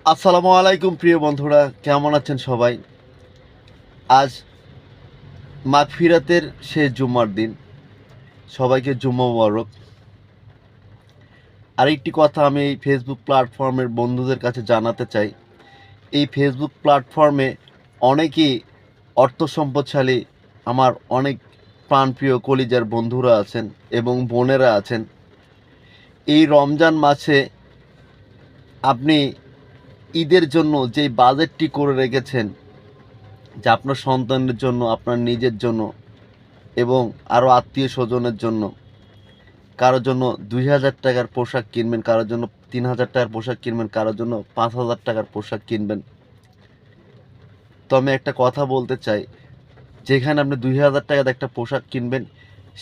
আসসালামু আলাইকুম প্রিয় বন্ধুরা, কেমন আছেন সবাই? আজ মাগফিরাতের শেষ জুম্মার দিন। সবাইকে জুম্মা মোবারক। আরেকটি কথা আমি এই ফেসবুক প্ল্যাটফর্মের বন্ধুদের কাছে জানাতে চাই। এই ফেসবুক প্ল্যাটফর্মে অনেকেই অর্থ সম্পদশালী আমার অনেক প্রাণপ্রিয় কলিজার বন্ধুরা আছেন এবং বোনেরা আছেন। এই রমজান মাসে আপনি ঈদের জন্য যেই বাজেটটি করে রেখেছেন, যে আপনার সন্তানের জন্য, আপনার নিজের জন্য এবং আরও আত্মীয় স্বজনের জন্য, কারোর জন্য ২,০০০ টাকার পোশাক কিনবেন, কারোর জন্য ৩,০০০ টাকার পোশাক কিনবেন, কারোর জন্য ৫,০০০ টাকার পোশাক কিনবেন। তো আমি একটা কথা বলতে চাই, যেখানে আপনি ২,০০০ টাকাতে একটা পোশাক কিনবেন,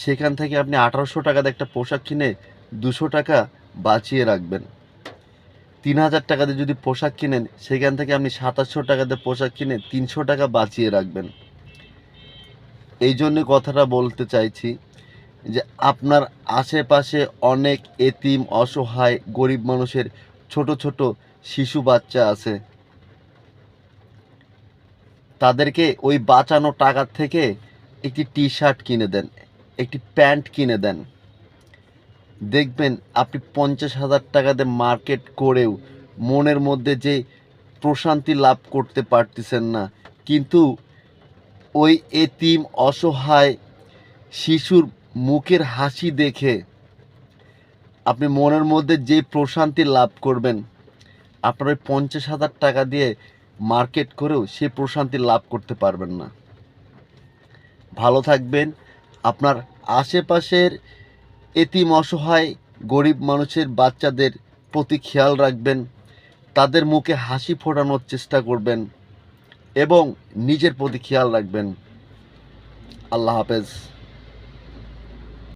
সেখান থেকে আপনি ১৮০০ টাকাতে একটা পোশাক কিনে ২০০ টাকা বাঁচিয়ে রাখবেন। ৩,০০০ টাকাতে যদি পোশাক কিনেন, সেখান থেকে আপনি ২৭০০ টাকাতে পোশাক কিনে ৩০০ টাকা বাঁচিয়ে রাখবেন। এই জন্যে কথাটা বলতে চাইছি যে আপনার আশেপাশে অনেক এতিম, অসহায়, গরিব মানুষের ছোট ছোট শিশু বাচ্চা আছে। তাদেরকে ওই বাঁচানো টাকার থেকে একটি টি শার্ট কিনে দেন, একটি প্যান্ট কিনে দেন। দেখবেন আপনি ৫০,০০০ টাকাতে মার্কেট করেও মনের মধ্যে যে প্রশান্তি লাভ করতে পারতেছেন না, কিন্তু ওই এতিম, অসহায় শিশুর মুখের হাসি দেখে আপনি মনের মধ্যে যে প্রশান্তি লাভ করবেন, আপনার ওই ৫০,০০০ টাকা দিয়ে মার্কেট করেও সে প্রশান্তি লাভ করতে পারবেন না। ভালো থাকবেন। আপনার আশেপাশের এতিম, অসহায়, গরিব মানুষের বাচ্চাদের প্রতি খেয়াল রাখবেন, তাদের মুখে হাসি ফোটানোর চেষ্টা করবেন এবং নিজের প্রতি খেয়াল রাখবেন। আল্লাহ হাফেজ।